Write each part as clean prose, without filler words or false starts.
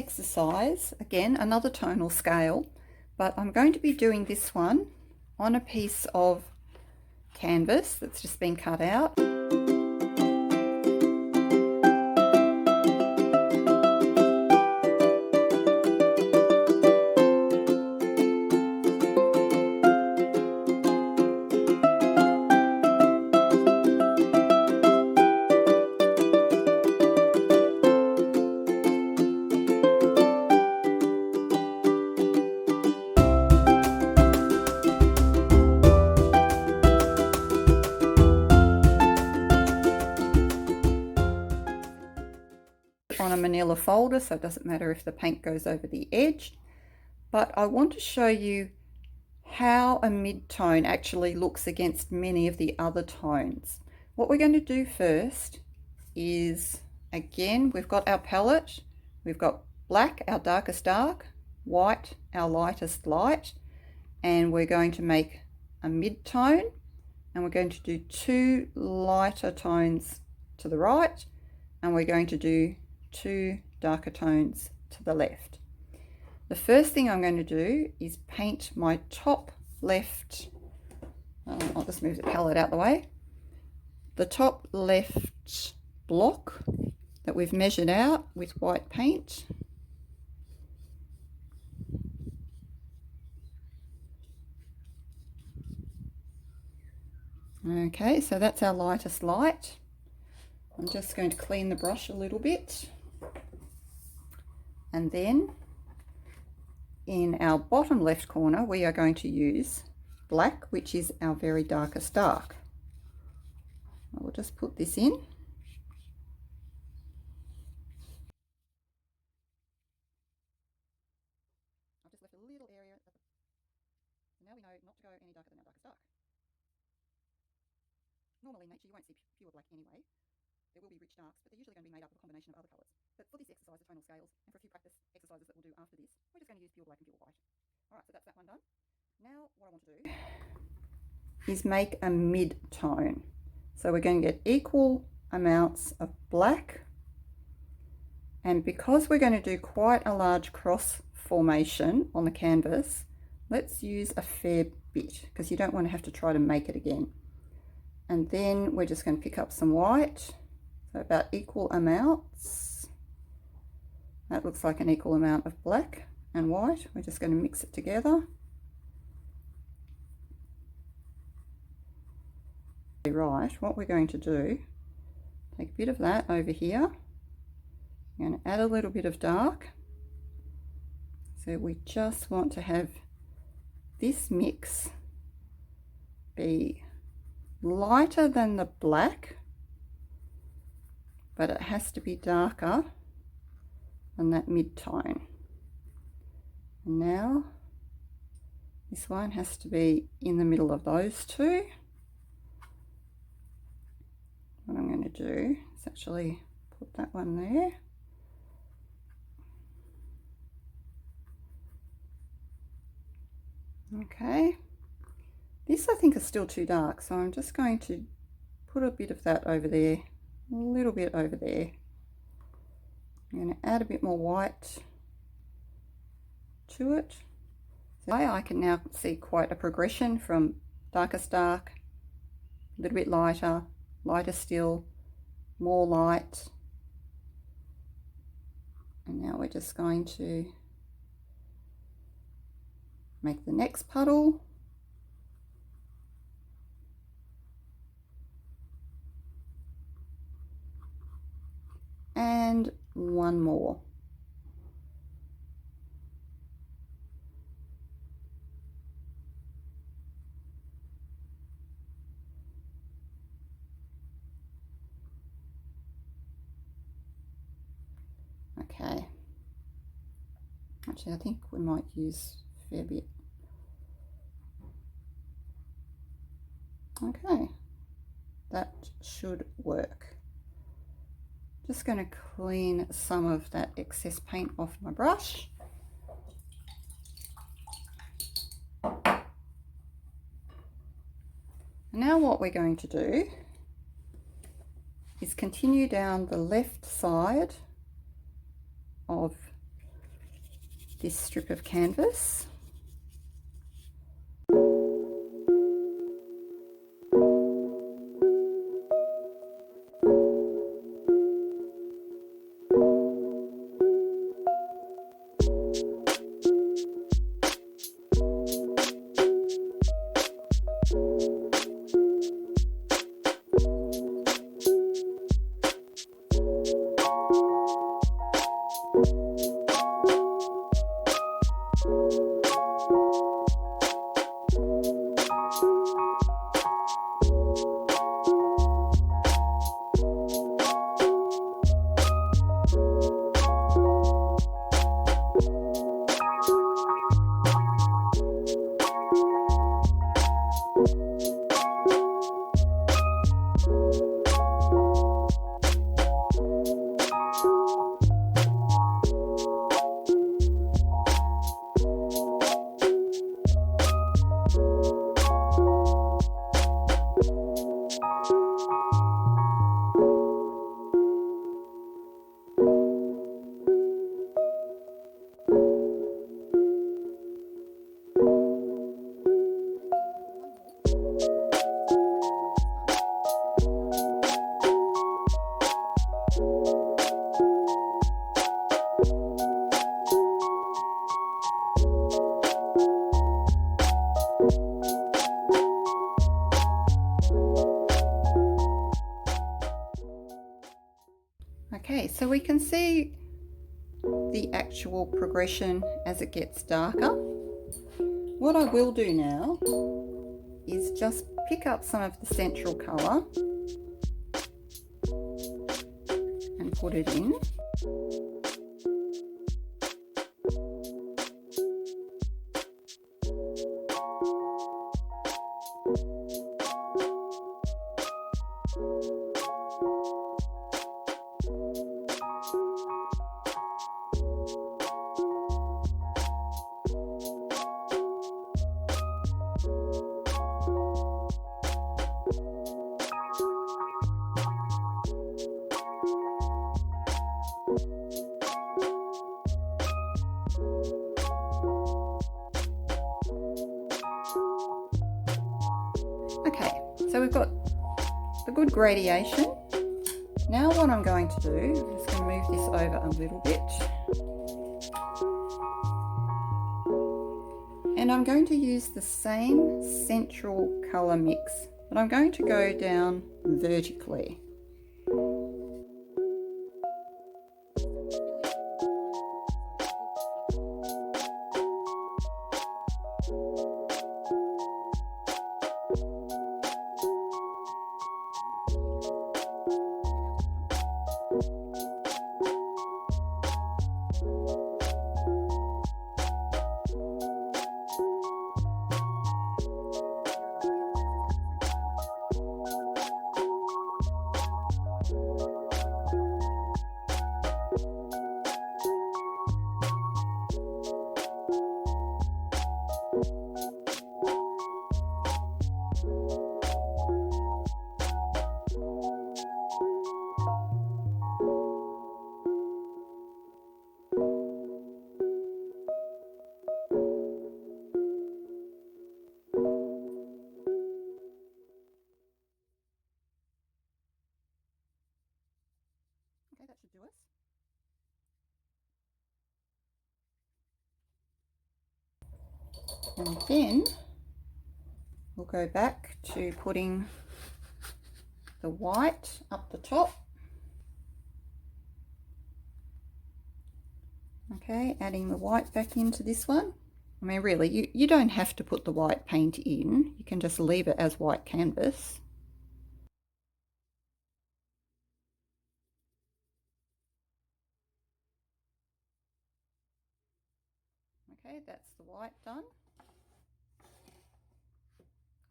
exercise, again, another tonal scale, but I'm going to be doing this one on a piece of canvas that's just been cut out. On a manila folder, so it doesn't matter if the paint goes over the edge, but I want to show you how a mid-tone actually looks against many of the other tones. What we're going to do first is, again, we've got our palette, we've got black, our darkest dark, white, our lightest light, and we're going to make a mid-tone, and we're going to do two lighter tones to the right, and we're going to do two darker tones to the left. The first thing I'm going to do is paint my top left, I'll just move the palette out the way, the top left block that we've measured out with white paint. Okay, so that's our lightest light. I'm just going to clean the brush a little bit. And then in our bottom left corner, we are going to use black, which is our very darkest dark. I will just put this in. I've just left a little area. Now we know not to go any darker than our darkest dark. Normally in nature you won't see pure black anyway. There will be rich darks, but they're usually going to be made up of a combination of other colours. But for this exercise of tonal scales, and for a few practice exercises that we'll do after this, we're just going to use pure black and pure white. Alright, so that's that one done. Now what I want to do is make a mid-tone. So we're going to get equal amounts of black, and because we're going to do quite a large cross formation on the canvas, let's use a fair bit, because you don't want to have to try to make it again. And then we're just going to pick up some white, so about equal amounts. That looks like an equal amount of black and white. We're just going to mix it together. Right, what we're going to do, take a bit of that over here. I'm going to add a little bit of dark. So we just want to have this mix be lighter than the black, but it has to be darker than that mid-tone. And now this one has to be in the middle of those two. What I'm going to do is actually put that one there. Okay, this I think is still too dark, so I'm just going to put a bit of that over there, a little bit over there. I'm going to add a bit more white to it. So I can now see quite a progression from darkest dark, a little bit lighter, lighter still, more light, and now we're just going to make the next puddle. And one more. Okay. Actually, I think we might use a fair bit. Okay, that should work. Just going to clean some of that excess paint off my brush. Now what we're going to do is continue down the left side of this strip of canvas. Okay, so we can see the actual progression as it gets darker. What I will do now is just pick up some of the central colour and put it in. Okay, so we've got the good gradation. Now what I'm going to do, I'm just going to move this over a little bit. And I'm going to use the same central colour mix, but I'm going to go down vertically. Okay, that should do us. And then we'll go back to putting the white up the top. Okay, adding the white back into this one. I mean, really, you don't have to put the white paint in. You can just leave it as white canvas. Okay, that's the white done.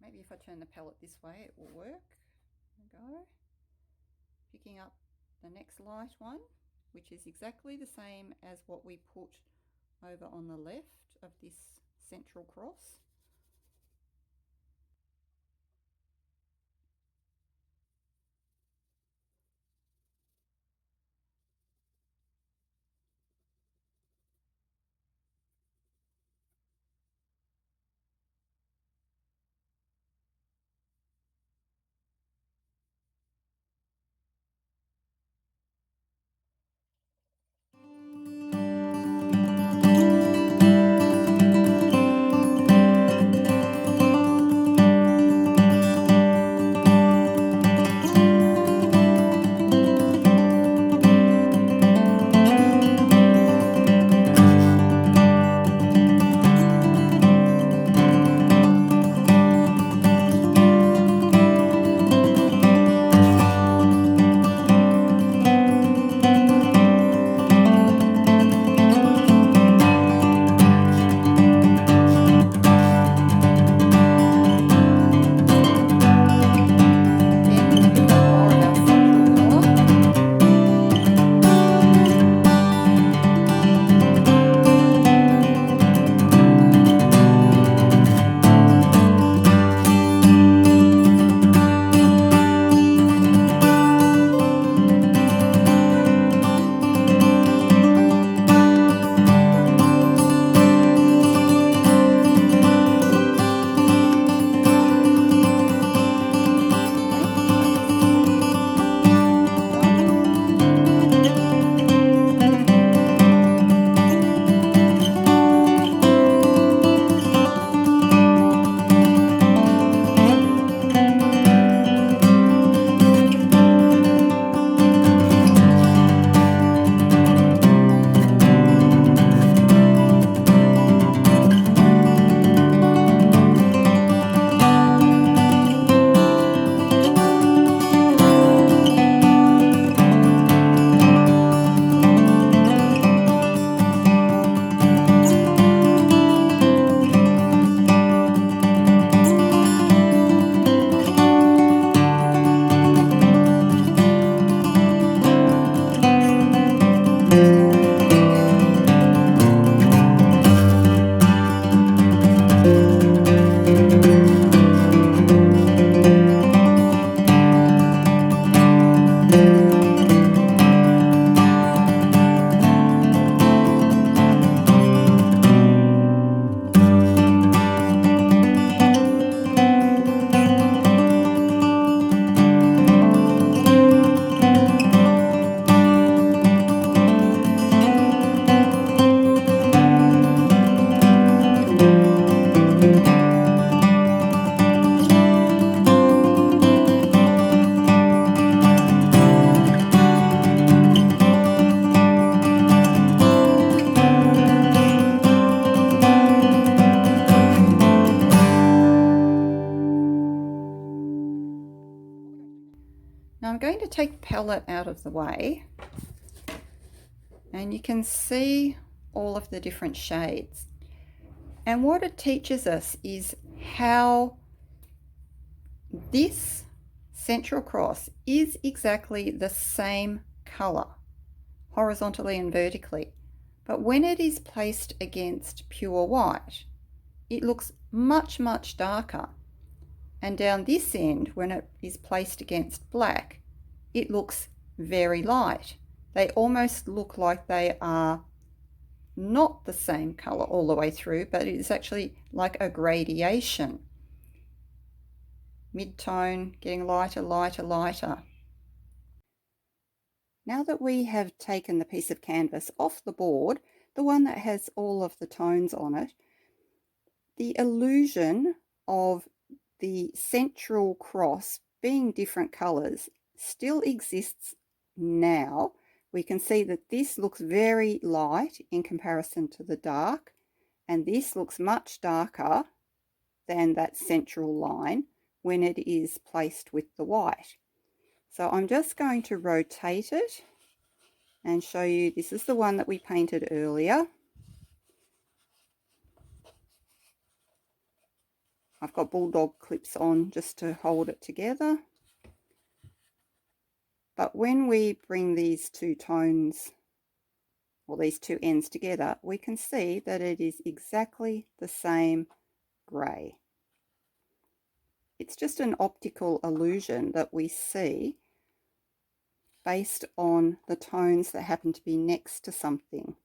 Maybe if I turn the palette this way, it will work. There we go. Picking up the next light one, which is exactly the same as what we put over on the left of this central cross. Now I'm going to take the palette out of the way, and you can see all of the different shades. And what it teaches us is how this central cross is exactly the same color, horizontally and vertically. But when it is placed against pure white, it looks much, much darker. And down this end, when it is placed against black, it looks very light. They almost look like they are not the same color all the way through, but it's actually like a gradation. Mid-tone getting lighter, lighter, lighter. Now that we have taken the piece of canvas off the board, the one that has all of the tones on it, the illusion of the central cross being different colors still exists now. We can see that this looks very light in comparison to the dark, and this looks much darker than that central line when it is placed with the white. So I'm just going to rotate it and show you. This is the one that we painted earlier. I've got bulldog clips on just to hold it together. But when we bring these two tones, or these two ends together, we can see that it is exactly the same grey. It's just an optical illusion that we see based on the tones that happen to be next to something.